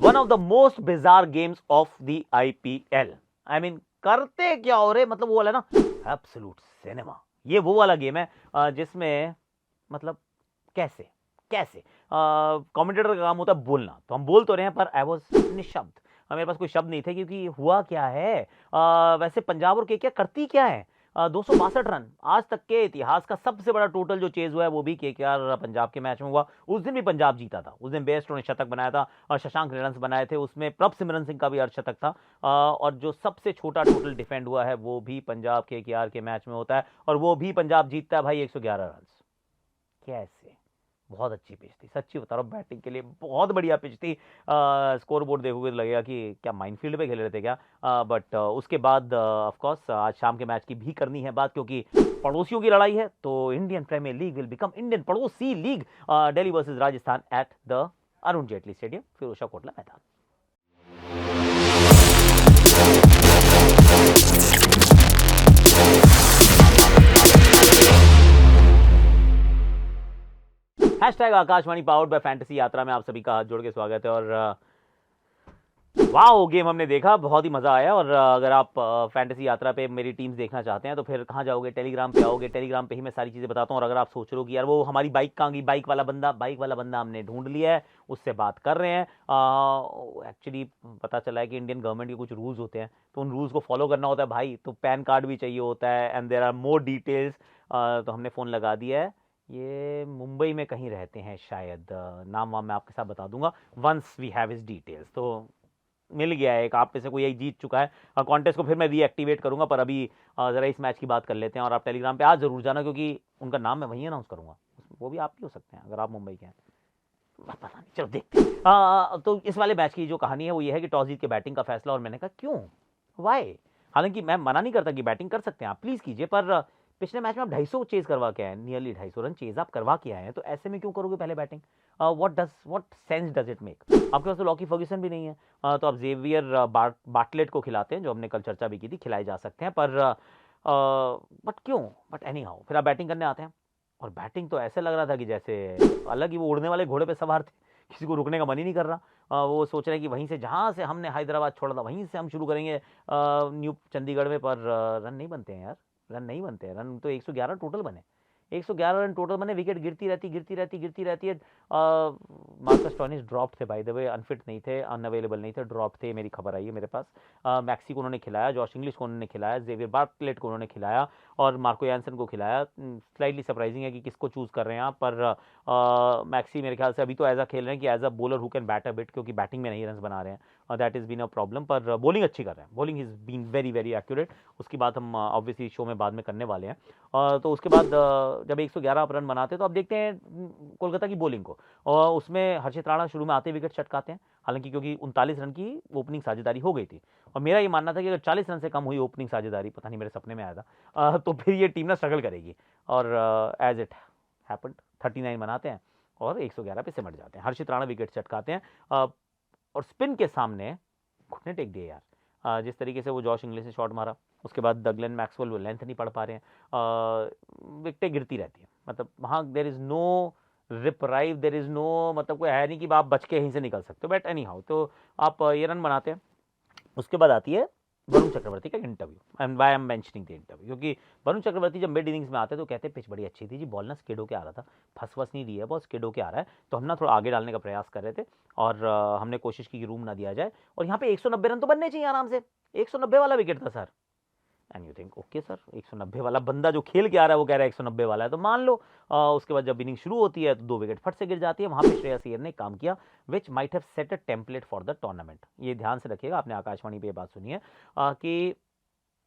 One of the most bizarre games of the IPL. I mean करते क्या हो रहे, मतलब वो वाला ना एब्सोल्यूट सिनेमा। ये वो वाला गेम है जिसमें मतलब कैसे कैसे कमेंटेटर का काम होता है बोलना, तो हम बोल तो रहे हैं पर आई वॉज निशब्द। मेरे पास कोई शब्द नहीं थे क्योंकि हुआ क्या है। वैसे पंजाब और केकेआर करती क्या है। 262 रन आज तक के इतिहास का सबसे बड़ा टोटल जो चेज हुआ है वो भी केकेआर पंजाब के मैच में हुआ। उस दिन भी पंजाब जीता था, उस दिन बेस्टो ने शतक बनाया था और शशांक ने रन बनाए थे, उसमें प्रभ सिमरन सिंह का भी अर्धशतक था। और जो सबसे छोटा टोटल डिफेंड हुआ है वो भी पंजाब केकेआर के मैच में होता है और वो भी पंजाब जीतता है भाई 111 रन। कैसे। बहुत अच्छी पिच थी, सच्ची बता रहा हूँ, बैटिंग के लिए बहुत बढ़िया पिच थी। स्कोर बोर्ड देखोगे तो लगेगा कि क्या माइनफील्ड पे खेल रहे थे क्या। बट उसके बाद ऑफ कोर्स आज शाम के मैच की भी करनी है बात, क्योंकि पड़ोसियों की लड़ाई है। तो Indian Premier League will become Indian पड़ोसी league. Delhi versus Rajasthan at the Arun Jaitley stadium, Feroz Shah Kotla मैदान। Hashtag Akashvani powered by fantasy Yatra में आप सभी का हाथ जोड़ के स्वागत है। और वाओ गेम हमने देखा, बहुत ही मजा आया। और अगर आप फैंटेसी यात्रा पे मेरी टीम्स देखना चाहते हैं तो फिर कहाँ जाओगे, टेलीग्राम पे आओगे। टेलीग्राम पे ही मैं सारी चीजें बताता हूँ। और अगर आप सोच रहे हो कि यार वो हमारी बाइक कहाँ गई, बाइक वाला बंदा हमने ढूंढ लिया है, उससे बात कर रहे हैं। एक्चुअली पता चला है कि इंडियन गवर्नमेंट के कुछ रूल्स होते हैं, तो उन रूल्स को फॉलो करना होता है भाई। तो पैन कार्ड भी चाहिए होता है and there are more details. तो हमने फ़ोन लगा दिया है। ये मुंबई में कहीं रहते हैं शायद, नाम वाम मैं आपके साथ बता दूंगा once we have his details. तो मिल गया है एक, आप में से कोई एक जीत चुका है कॉन्टेस्ट को, फिर मैं रीएक्टिवेट करूंगा। पर अभी ज़रा इस मैच की बात कर लेते हैं। और आप टेलीग्राम पे आज जरूर जाना, क्योंकि उनका नाम मैं वहीं अनाउंस करूंगा। वो भी आप ही हो सकते हैं अगर आप मुंबई के हैं। पता नहीं, चलो देखते हैं। तो इस वाले मैच की जो कहानी है वो ये है कि टॉस जीत के बैटिंग का फैसला, और मैंने कहा क्यों, वाई। हालांकि मैं मना नहीं करता कि बैटिंग कर सकते हैं आप, प्लीज कीजिए, पर पिछले मैच में आप 250 चेज करवा के आए, नियरली 250 रन चेज आप करवा के आए हैं, तो ऐसे में क्यों करोगे पहले batting. What sense does it make. आपके पास तो लॉकी फर्ग्यूसन भी नहीं है। तो आप जेवियर बाटलेट को खिलाते हैं, जो हमने कल चर्चा भी की थी, खिलाए जा सकते हैं। पर बट क्यों, बट एनी हाउ फिर आप बैटिंग करने आते हैं। और बैटिंग तो ऐसे लग रहा था कि जैसे अलग ही वो उड़ने वाले घोड़े पे सवार थे, किसी को रुकने का मन ही नहीं कर रहा। वो सोच रहे हैं कि वहीं से जहाँ से हमने हैदराबाद छोड़ा था वहीं से हम शुरू करेंगे न्यू चंडीगढ़ में। पर रन नहीं बनते हैं यार, रन नहीं बनते हैं। रन तो 111 टोटल बने, 111 रन टोटल बने। विकेट गिरती रहती है। मार्कस स्टोइनिस ड्रॉप थे बाय द वे, अनफिट नहीं थे, अनअवेलेबल नहीं थे, ड्रॉप थे, मेरी खबर आई है मेरे पास। मैक्सी को उन्होंने खिलाया, जॉश इंग्लिश को उन्होंने खिलाया, जेवियर बार्टलेट को उन्होंने खिलाया और मार्को यानसन को खिलाया। स्लाइटली सरप्राइजिंग है कि किसको चूज कर रहे हैं आप, पर मैक्सी मेरे ख्याल से अभी तो एज अ खेल रहे हैं कि as a bowler who can bat a bit, क्योंकि बैटिंग में नहीं रन बना रहे हैं। That is been a problem. पर बॉलिंग अच्छी कर रहे हैं, bowling is been very very accurate. उसकी बात हम ऑब्वियसली शो में बाद में करने वाले हैं। तो उसके बाद जब 111 रन बनाते हैं तो अब देखते हैं कोलकाता की बॉलिंग को। और उसमें हर्षित राणा शुरू में आते विकेट चटकाते हैं, हालांकि क्योंकि 39 रन की ओपनिंग साझेदारी हो गई थी। और मेरा ये मानना था कि अगर 40 रन से कम हुई ओपनिंग साझेदारी, पता नहीं मेरे सपने में आया था, तो फिर ये टीम ना स्ट्रगल करेगी। और एज इट हैपेंड 39 बनाते हैं और 111 पे सिमट जाते हैं। हर्षित राणा विकेट चटकाते हैं और स्पिन के सामने घुटने टेक दिए यार। जिस तरीके से वो जॉश इंग्लिश ने शॉट मारा, उसके बाद डगलन मैक्सवेल वो लेंथ नहीं पढ़ पा रहे हैं, विकेटें गिरती रहती हैं। मतलब वहाँ there is no reprieve, there is no, मतलब कोई है नहीं कि आप बच के यहीं से निकल सकते हो। बट एनी हाउ तो आप ये रन बनाते हैं। उसके बाद आती है वरुण चक्रवर्ती का interview, and why am mentioning the interview, क्योंकि वरुण चक्रवर्ती जब मिड इनिंग्स में आते तो कहते पिच बड़ी अच्छी थी जी, बॉल ना स्किड के आ रहा था, फंस नहीं रही है, बॉल स्किड के आ रहा है, तो हम ना थोड़ा आगे डालने का प्रयास कर रहे थे। और हमने कोशिश की कि रूम ना दिया जाए। और यहाँ पे 190 रन तो बनने चाहिए आराम से, 190 वाला विकेट था sir. And you think okay sir, 190 वाला बंदा जो खेल के आ रहा है वो कह रहा है 190 वाला है, तो मान लो। उसके बाद जब इनिंग शुरू होती है तो 2 विकेट फट से गिर जाती है। वहां पे श्रेयस अय्यर ने काम किया, which might have set a template for the tournament. ये ध्यान से रखिएगा, आपने आकाशवाणी पे ये बात सुनी है कि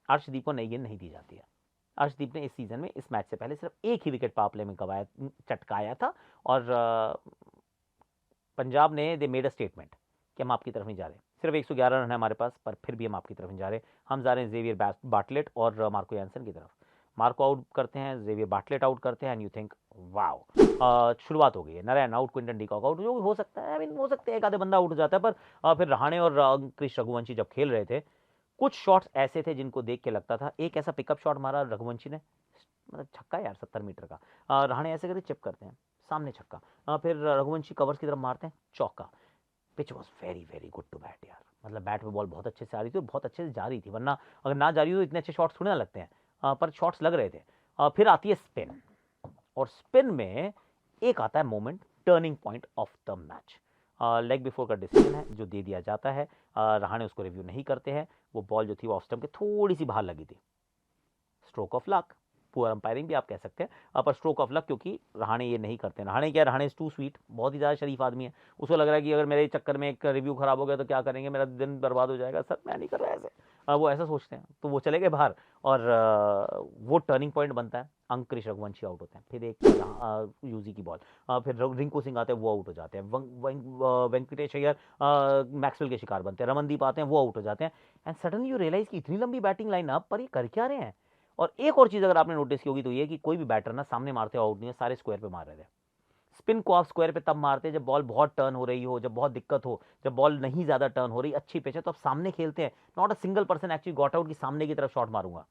अर्शदीप को नई गेंद नहीं दी जाती है। अर्शदीप ने इस सीजन में इस मैच से पहले सिर्फ एक ही विकेट पावर प्ले में गवाया, चटकाया था। और पंजाब ने दे मेड अ स्टेटमेंट कि हम आपकी तरफ नहीं जा रहे, सिर्फ 111 रन है हमारे पास, पर फिर भी हम आपकी तरफ नहीं जा रहे, हम जा रहे हैं जेवियर बाटलेट और मार्को यानसन की तरफ। मार्को आउट करते हैं, जेवियर बाटलेट आउट करते हैं, एंड यू थिंक वाओ, शुरुआत हो गई है। Narayan out, Quinton de Kock out, जो हो सकता है, आई मीन हो सकता है एक आधे बंदा आउट हो जाता है। पर फिर रहाणे और क्रिश रघुवंशी जब खेल रहे थे, कुछ शॉट्स ऐसे थे जिनको देख के लगता था, एक ऐसा पिकअप शॉट मारा रघुवंशी ने, मतलब छक्का यार 70 मीटर का, रहाणे ऐसे करके चिप करते हैं, सामने छक्का, फिर रघुवंशी कवर्स की तरफ मारते हैं, चौका। Pitch was very very good to bat यार, मतलब बैट पे बॉल बहुत अच्छे से आ रही थी और बहुत अच्छे से जा रही थी, वरना अगर ना जा रही हो तो इतने अच्छे शॉट्स थोड़े ना लगते हैं, पर शॉट्स लग रहे थे। फिर आती है स्पिन, और स्पिन में एक आता है moment, turning point of the match, leg before का डिसीजन है जो दे दिया जाता है, रहाणे उसको रिव्यू नहीं करते हैं, वो बॉल जो थी वो ऑफ स्टंप के थोड़ी सी बाहर लगी थी, stroke of luck, poor umpiring भी आप कह सकते हैं, पर स्ट्रोक ऑफ लक, क्योंकि रहाणे ये नहीं करते। रहाणे क्या, रहाणे इज टू स्वीट, बहुत ही ज़्यादा शरीफ आदमी है, उसको लग रहा है कि अगर मेरे चक्कर में एक रिव्यू खराब हो गया तो क्या करेंगे, मेरा दिन बर्बाद हो जाएगा, सर मैं नहीं कर रहा ऐसे, वो ऐसा सोचते हैं, तो वो चले गए बाहर, और वो टर्निंग पॉइंट बनता है, अंकुरिश रघुवंशी आउट होते हैं, फिर एक यूजी की बॉल, फिर रिंकू सिंह आते हैं, वो आउट हो जाते हैं, वेंकटेश अय्यर मैक्सवेल के शिकार बनते हैं, रमनदीप आते हैं, वो आउट हो जाते हैं, एंड सडनली यू रियलाइज कि इतनी लंबी बैटिंग लाइन अप पर ये कर क्या रहे हैं। और एक और चीज अगर आपने नोटिस की होगी तो ये कि कोई भी बैटर ना सामने मारते आउट नहीं है, सारे स्क्वायर पे मार रहे थे। स्पिन को आप स्क्वायर पे तब मारते हैं जब बॉल बहुत टर्न हो रही हो, जब बहुत दिक्कत हो, जब बॉल नहीं ज्यादा टर्न हो रही, अच्छी पिच है, तो आप सामने खेलते हैं, not a single person actually got out की सामने की तरफ शॉट मारूंगा।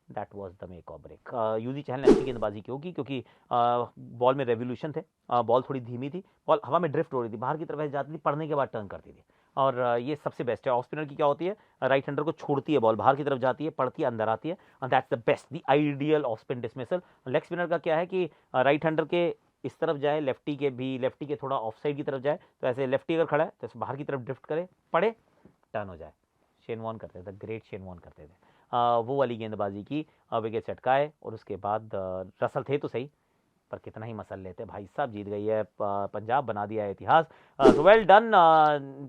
दैट वाज द मेक और ब्रेक। यूजी चहल ने अच्छी गेंदबाजी की होगी, क्योंकि बॉल में रेवोल्यूशन थे, बॉल थोड़ी धीमी थी, बॉल हवा में ड्रिफ्ट हो रही थी, बाहर की तरफ ऐसे जाती थी, पड़ने के बाद टर्न करती थी, और ये सबसे बेस्ट है। ऑफ स्पिनर की क्या होती है, राइट हैंडर को छोड़ती है, बॉल बाहर की तरफ जाती है, पड़ती है, अंदर आती है, and that's the best, the ideal off spin dismissal. Leg spinner का क्या है कि राइट हैंडर के इस तरफ जाए, लेफ्टी के भी, लेफ्टी के थोड़ा ऑफ साइड की तरफ जाए, तो ऐसे लेफ्टी अगर खड़ा है तो बाहर की तरफ ड्रिफ्ट करे, पड़े, टर्न हो जाए। शेन वॉर्न करते थे, ग्रेट शेन वॉर्न करते थे, वो वाली गेंदबाजी की, विकेट चटकाए, और उसके बाद रसल थे तो सही, पर कितना ही मसल लेते भाई साहब, जीत गई है पंजाब, बना दिया है इतिहास, तो वेल डन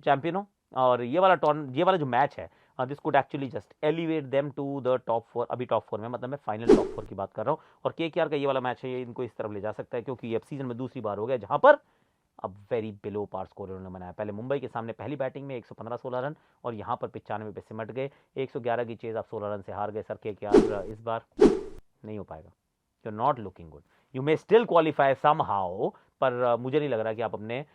चैंपियनों। और ये वाला जो मैच है, this could actually just elevate them to the top 4, अभी टॉप 4 में, मतलब मैं फाइनल टॉप 4 की बात कर रहा हूँ, और केकेआर का ये वाला मैच है, ये इनको इस तरफ ले जा सकता है, क्योंकि अब सीजन में दूसरी बार हो गया जहां पर अब वेरी बिलो पार स्कोर उन्होंने बनाया। पहले मुंबई के सामने पहली बैटिंग में 115-16 रन, और यहाँ पर 95 पे सिमट गए, 111 की चेज, आप 16 रन से हार गए। सर केकेआर इस बार नहीं हो पाएगा, you are not looking good, you may still qualify somehow, पर मुझे नहीं लग रहा कि आप अपने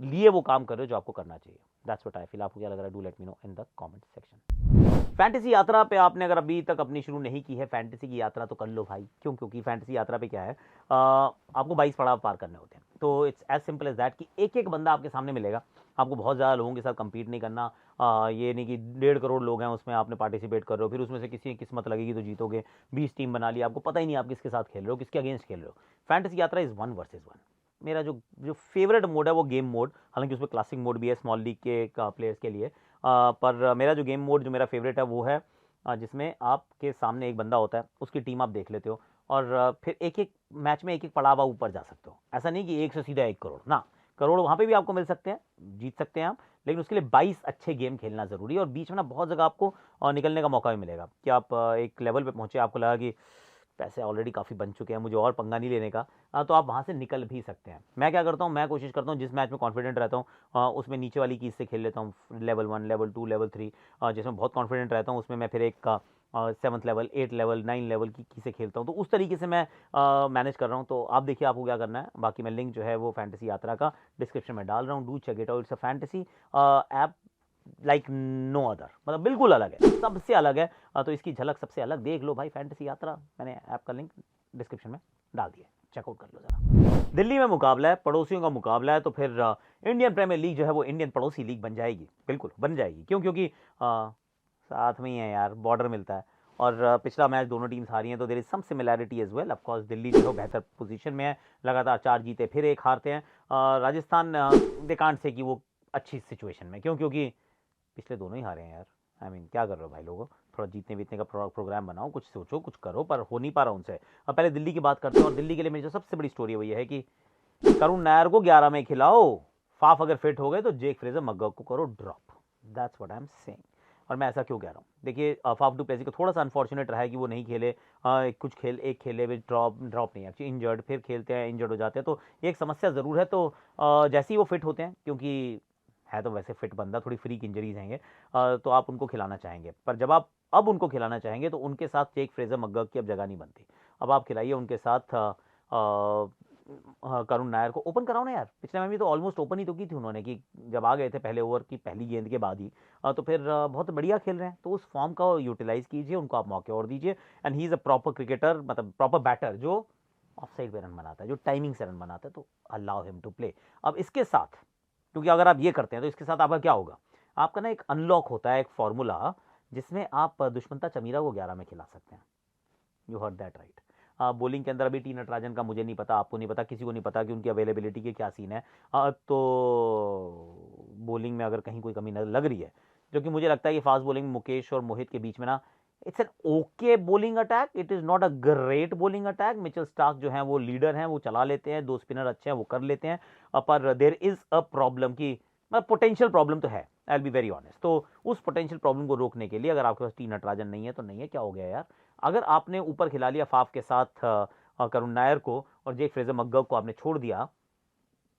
लिए वो काम कर रहे हो जो आपको करना चाहिए। That's what I feel. आपको क्या लग रहा है, do let me know in the comment section. Fantasy यात्रा पे आपने अगर अभी तक अपनी शुरू नहीं की है, फैंटेसी की यात्रा तो कर लो भाई, क्यों, क्योंकि फैंटेसी यात्रा पे क्या है, आपको 22 पड़ाव पार करने होते हैं, तो it's as simple as that कि एक एक बंदा आपके सामने मिलेगा, आपको बहुत ज़्यादा लोगों के साथ कंपीट नहीं करना, ये नहीं कि 1.5 करोड़ लोग हैं उसमें आपने पार्टिसिपेट कर रहे हो, फिर उसमें से किसी की किस्मत लगेगी तो जीतोगे, 20 टीम बना ली, आपको पता ही नहीं आप किसके साथ खेल रहे हो, किसके अगेंस्ट खेल रहे हो। फैंटेसी यात्रा इज़ 1 वर्सेस 1। मेरा जो जो फेवरेट मोड है वो गेम मोड, हालांकि उसमें क्लासिक मोड भी है स्मॉल लीग के प्लेयर्स के लिए, पर मेरा जो गेम मोड जो मेरा फेवरेट है वो है जिसमें आपके सामने एक बंदा होता है, उसकी टीम आप देख लेते हो, और फिर एक एक मैच में एक एक पड़ावा ऊपर जा सकते हो। ऐसा नहीं कि एक से सीधा 1 करोड़ ना, करोड़ वहाँ पे भी आपको मिल सकते हैं, जीत सकते हैं आप, लेकिन उसके लिए 22 अच्छे गेम खेलना ज़रूरी है, और बीच में ना बहुत जगह आपको निकलने का मौका भी मिलेगा कि आप एक लेवल पे पहुँचे, आपको लगा कि पैसे ऑलरेडी काफ़ी बन चुके हैं, मुझे और पंगा नहीं लेने का, तो आप वहाँ से निकल भी सकते हैं। मैं क्या करता हूँ, मैं कोशिश करता हूँ जिस मैच में कॉन्फिडेंट रहता हूँ उसमें नीचे वाली कीज से खेल लेता हूँ, लेवल 1, लेवल 2, लेवल 3, जिसमें बहुत कॉन्फिडेंट रहता हूँ उसमें मैं फिर एक 7th लेवल, 8 लेवल, 9 लेवल की से खेलता हूँ, तो उस तरीके से मैं मैनेज कर रहा हूँ। तो आप देखिए आपको क्या करना है, बाकी मैं लिंक जो है वो फैंटेसी यात्रा का डिस्क्रिप्शन में डाल रहा हूँ, do check it out, it's a fantasy app like no other, मतलब बिल्कुल अलग है, सबसे अलग है, तो इसकी झलक सबसे अलग देख लो भाई, फैंटेसी यात्रा, मैंने ऐप का लिंक डिस्क्रिप्शन में डाल दिया, चेकआउट कर लो जरा। दिल्ली में मुकाबला है, पड़ोसियों का मुकाबला है, तो फिर इंडियन प्रीमियर लीग जो है वो इंडियन पड़ोसी लीग बन जाएगी, बिल्कुल बन जाएगी, क्यों, क्योंकि साथ में ही है यार, बॉर्डर मिलता है, और पिछला मैच दोनों टीम्स हारी हैं, तो there is some similarity as well. Of course Delhi जो है बेहतर पोजीशन में है, लगातार 4 जीते फिर 1 हारते हैं, राजस्थान दे कांट से कि वो अच्छी सिचुएशन में, क्यों, क्योंकि पिछले दोनों ही हारे हैं यार। आई मीन क्या कर रहे हो भाई लोगों, थोड़ा जीतने बीतने का प्रोग्राम बनाओ, कुछ सोचो, कुछ करो, पर हो नहीं पा रहा उनसे। अब पहले दिल्ली की बात करते हैं, और दिल्ली के लिए मेरी जो सबसे बड़ी स्टोरी है वो ये है कि करुण नायर को 11 में खिलाओ, फाफ अगर फिट हो गए तो जेक फ्रेजर मग्गॉग को करो drop, that's what I am saying. और मैं ऐसा क्यों कह रहा हूँ, देखिए फाफ डू प्लेसी को थोड़ा सा अनफॉर्चुनेट रहा है कि वो नहीं खेले, कुछ एक खेले विद ड्रॉप नहीं एक्चुअली इंजर्ड, फिर खेलते हैं इंजर्ड हो जाते हैं, तो ये एक समस्या ज़रूर है। तो जैसे ही वो फिट होते हैं, क्योंकि है तो वैसे फिट बंदा, थोड़ी फ्रीक इंजरीज हैं तो आप उनको खिलाना चाहेंगे, पर जब आप अब उनको खिलाना चाहेंगे तो उनके साथ जेक फ्रेजर मग्गॉग की अब जगह नहीं बनती। अब आप खिलाइए उनके साथ करुण नायर को, ओपन कराओ ना यार, पिछले मैच में तो ऑलमोस्ट ओपन ही तो की थी उन्होंने, कि जब आ गए थे पहले ओवर की पहली गेंद के बाद ही, तो फिर बहुत बढ़िया खेल रहे हैं, तो उस फॉर्म का यूटिलाइज कीजिए, उनको आप मौके और दीजिए, and he is a proper cricketer, मतलब प्रॉपर बैटर जो ऑफ साइड पे रन बनाता है, जो टाइमिंग से रन बनाता है, तो अलाउ हिम टू प्ले। अब इसके साथ क्योंकि अगर आप ये करते हैं तो इसके साथ आपका क्या होगा, आपका ना एक अनलॉक होता है एक फॉर्मूला जिसमें आप दुष्मंता चमीरा को 11 में खिला सकते हैं। You heard that right. Bowling के अंदर अभी टी नटराजन का मुझे नहीं पता, आपको नहीं पता, किसी को नहीं पता कि उनकी अवेलेबिलिटी के क्या सीन है। तो बॉलिंग में अगर कहीं कोई कमी लग रही है, जो कि मुझे लगता है कि फास्ट बॉलिंग मुकेश और मोहित के बीच में ना it's an okay bowling attack, it is not a great bowling attack. Mitchell Starc जो है वो लीडर हैं, वो चला लेते हैं, 2 स्पिनर अच्छे हैं, वो कर लेते हैं। पर देर इज अ प्रॉब्लम की पोटेंशियल प्रॉब्लम तो है, I will be very honest. तो उस पोटेंशियल प्रॉब्लम को रोकने के लिए अगर आपके पास टी नटराजन नहीं है तो नहीं है, क्या हो गया यार। अगर आपने ऊपर खिला लिया फाफ के साथ करुण नायर को और जेक फ्रेजर मकगर्क को आपने छोड़ दिया,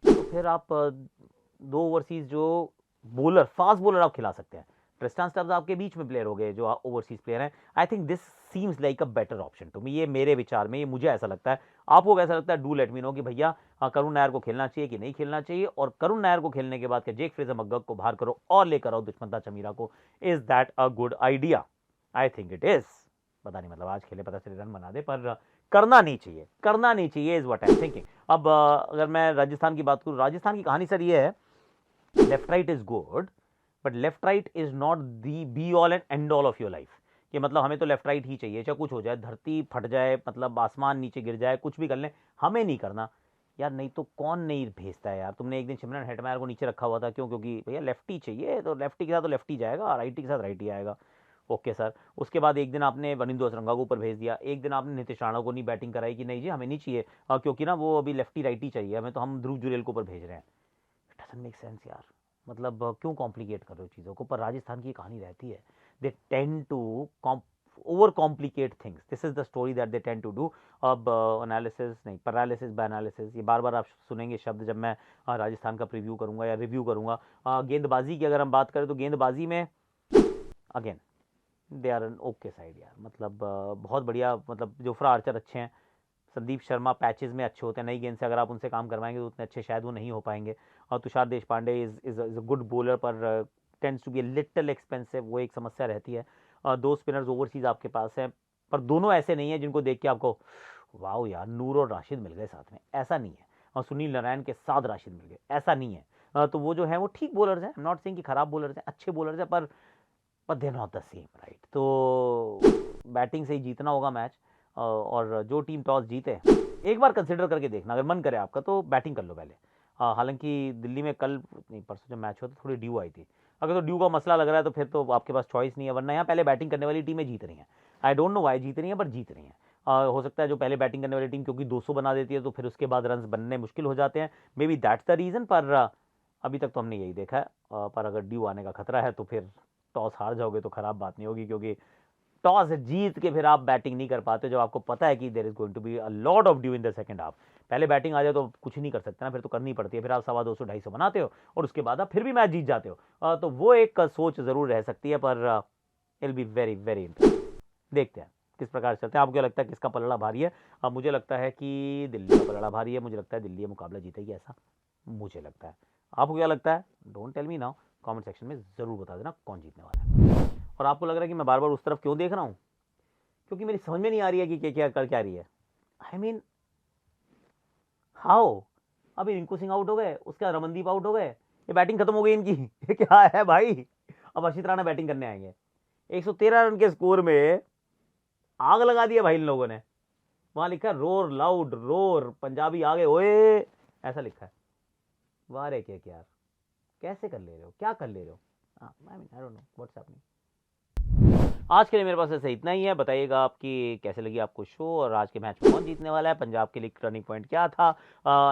तो फिर आप 2 ओवरसीज जो बॉलर, फास्ट बॉलर आप खिला सकते हैं। ट्रिस्टान स्टब्स आपके बीच में प्लेयर हो गए जो ओवरसीज प्लेयर हैं। I think this seems like a better option to me. ये मेरे विचार में, ये मुझे ऐसा लगता है। आपको कैसा लगता है, डू लेट मी नो कि भैया करुण नायर को खेलना चाहिए कि नहीं खेलना चाहिए, और करुण नायर को खेलने के बाद जेक फ्रेजर मकगर्क को बाहर करो और लेकर आओ दुष्मंता चमीरा को। Is that a good idea? I think it is. पता नहीं, मतलब आज खेले पता चले रन बना दे, पर करना नहीं चाहिए, करना नहीं चाहिए is what I am thinking. अब अगर मैं राजस्थान की बात करूं, राजस्थान की कहानी सर ये है, left right is good but left right is not the be all and and all of your life. कि मतलब हमें तो लेफ्ट राइट ही चाहिए, चाहे कुछ हो जाए, धरती फट जाए, मतलब आसमान नीचे गिर जाए, कुछ भी कर लें, हमें नहीं करना यार। नहीं तो कौन नहीं भेजता है यार। तुमने एक दिन सिमरन हेटमायर को नीचे रखा हुआ था, क्यों? क्योंकि भैया लेफ्टी चाहिए, तो लेफ्टी के साथ तो लेफ्टी जाएगा, राइटी के साथ राइटी आएगा। Okay sir. उसके बाद एक दिन आपने वनिंदु असरंगा को ऊपर भेज दिया, एक दिन आपने नीतीश राणा को नहीं बैटिंग कराई कि नहीं जी हमें नहीं चाहिए, क्योंकि ना वो अभी लेफ्टी राइटी चाहिए हमें, तो हम ध्रुव जुरेल को ऊपर भेज रहे हैं। इट डजंट मेक सेंस यार। मतलब क्यों कॉम्प्लिकेट कर रहे हो चीज़ों को? पर राजस्थान की कहानी रहती है, they tend to over complicate things. This is the story that they tend to do. अब एनालिसिस नहीं, पैरालिसिस बाय एनालिसिस, ये बार बार आप सुनेंगे शब्द जब मैं राजस्थान का प्रीव्यू करूंगा या रिव्यू करूंगा। गेंदबाजी की अगर हम बात करें तो गेंदबाजी में again they are an okay side यार। मतलब बहुत बढ़िया, मतलब जोफ्रा आर्चर अच्छे हैं, संदीप शर्मा पैचेस में अच्छे होते हैं, नई गेंद से अगर आप उनसे काम करवाएंगे तो उतने अच्छे शायद वो नहीं हो पाएंगे। और Tushar Deshpande is a good bowler पर tends to be a little expensive, वो एक समस्या रहती है। 2 स्पिनर्स ओवरसीज आपके पास हैं, पर दोनों ऐसे नहीं है जिनको देख के आपको वाओ यार नूर और राशिद मिल गए साथ में, ऐसा नहीं है। और सुनील नारायण के साथ राशिद मिल गए, ऐसा नहीं है। तो वो जो है वो ठीक बॉलर्स हैं, नॉट सेइंग कि खराब बॉलर्स हैं, अच्छे बॉलर्स हैं, पर they not the same right. तो बैटिंग से ही जीतना होगा मैच, और जो टीम टॉस जीते, एक बार कंसिडर करके देखना, अगर मन करे आपका तो बैटिंग कर लो पहले। हालांकि दिल्ली में कल नहीं परसों जब मैच हुआ तो थोड़ी ड्यू आई थी, अगर तो ड्यू का मसला लग रहा है तो फिर तो आपके पास चॉइस नहीं है, वरना यहाँ पहले बैटिंग करने वाली टीमें जीत रही हैं। आई डोंट नो वाई जीत रही हैं, पर जीत रही हैं। हो सकता है जो पहले बैटिंग करने वाली टीम क्योंकि 200 बना देती है तो फिर उसके बाद रन बनने मुश्किल हो जाते हैं, may be that's the reason. पर अभी तक तो हमने यही देखा है। पर अगर ड्यू आने का खतरा है तो फिर टॉस हार जाओगे तो खराब बात नहीं होगी, क्योंकि टॉस जीत के फिर आप बैटिंग नहीं कर पाते जब आपको पता है कि there is going to be a lot of dew in the second half. पहले बैटिंग आ जाए तो कुछ नहीं कर सकते ना, फिर तो करनी पड़ती है, फिर आप 250 250 बनाते हो और उसके बाद आप फिर भी मैच जीत जाते हो। तो वो एक सोच जरूर रह सकती है, पर it will be very very interesting. देखते हैं किस प्रकार चलते हैं। आपको क्या लगता है किसका पलड़ा भारी है? मुझे लगता है कि दिल्ली का पलड़ा भारी है, मुझे लगता है दिल्ली मुकाबला जीतेगी, ऐसा मुझे लगता है। आपको क्या लगता है? Don't tell me now, comment section में जरूर बता देना कौन जीतने वाला है। और आपको लग रहा है कि मैं बार बार उस तरफ क्यों देख रहा हूं? क्योंकि मेरी समझ में नहीं आ रही है कि क्या कर क्या रही है। I mean how? अभी रिंकू सिंह आउट हो गए, उसके बाद रमनदीप आउट हो गए, ये बैटिंग खत्म हो गई इनकी। ये क्या है भाई? अब हर्षित राणा बैटिंग करने आएंगे। 113 रन के स्कोर में आग लगा दिया भाई इन लोगों ने। वहां लिखा है रोर लाउड रोर, पंजाबी आगे ओए, ऐसा लिखा है। वाह रे केक यार, कैसे कर ले रहे हो, क्या कर ले रहे हो? I mean I don't know what's happening. आज के लिए मेरे पास ऐसे इतना ही है। बताइएगा आपकी कैसे लगी आपको शो, और आज के मैच में कौन जीतने वाला है, पंजाब के लिए टर्निंग पॉइंट क्या था,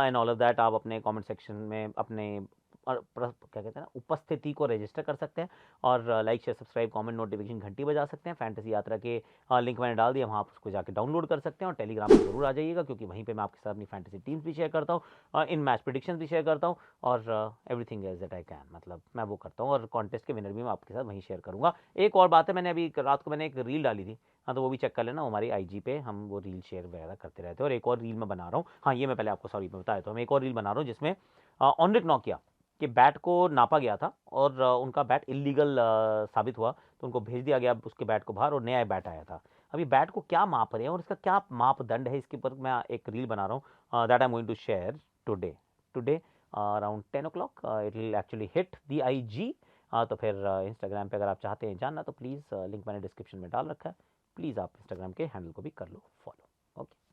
एंड ऑल ऑफ दैट आप अपने कमेंट सेक्शन में अपने क्या कहते हैं ना, उपस्थिति को रजिस्टर कर सकते हैं। और like share subscribe comment notification घंटी बजा सकते हैं। फैंटेसी यात्रा के लिंक मैंने डाल दिया, वहाँ आप उसको जाकर डाउनलोड कर सकते हैं। और टेलीग्राम पर जरूर आ जाइएगा, क्योंकि वहीं पे मैं आपके साथ अपनी फैंटेसी टीम्स भी शेयर करता हूँ, इन मैच प्रिडिक्शन भी शेयर करता हूँ, और everything as that I can, मतलब मैं वो करता हूँ। और कॉन्टेस्ट के विनर भी मैं आपके साथ वहीं शेयर करूँगा। एक और बात है, मैंने अभी रात को मैंने एक रील डाली थी, हाँ तो वो भी चेक कर लेना, हमारी आईजी पे हम वो रील शेयर वगैरह करते रहते हैं। और एक और रील मैं बना रहा हूँ, हाँ ये मैं पहले आपको सॉरी मैं बताया, तो मैं एक और रील बना रहा हूँ जिसमें ऑनरिक नोकिया के बैट को नापा गया था और उनका बैट इलीगल साबित हुआ, तो उनको भेज दिया गया उसके बैट को बाहर, और नया बैट आया था। अभी बैट को क्या माप रहे हैं और इसका क्या मापदंड है, इसके ऊपर मैं एक रील बना रहा हूँ, that I am going to share today. Around 10 o'clock it will actually hit the IG। तो फिर इंस्टाग्राम पे अगर आप चाहते हैं जानना तो प्लीज़ लिंक मैंने डिस्क्रिप्शन में डाल रखा है, प्लीज़ आप इंस्टाग्राम के हैंडल को भी कर लो फॉलो। ओके।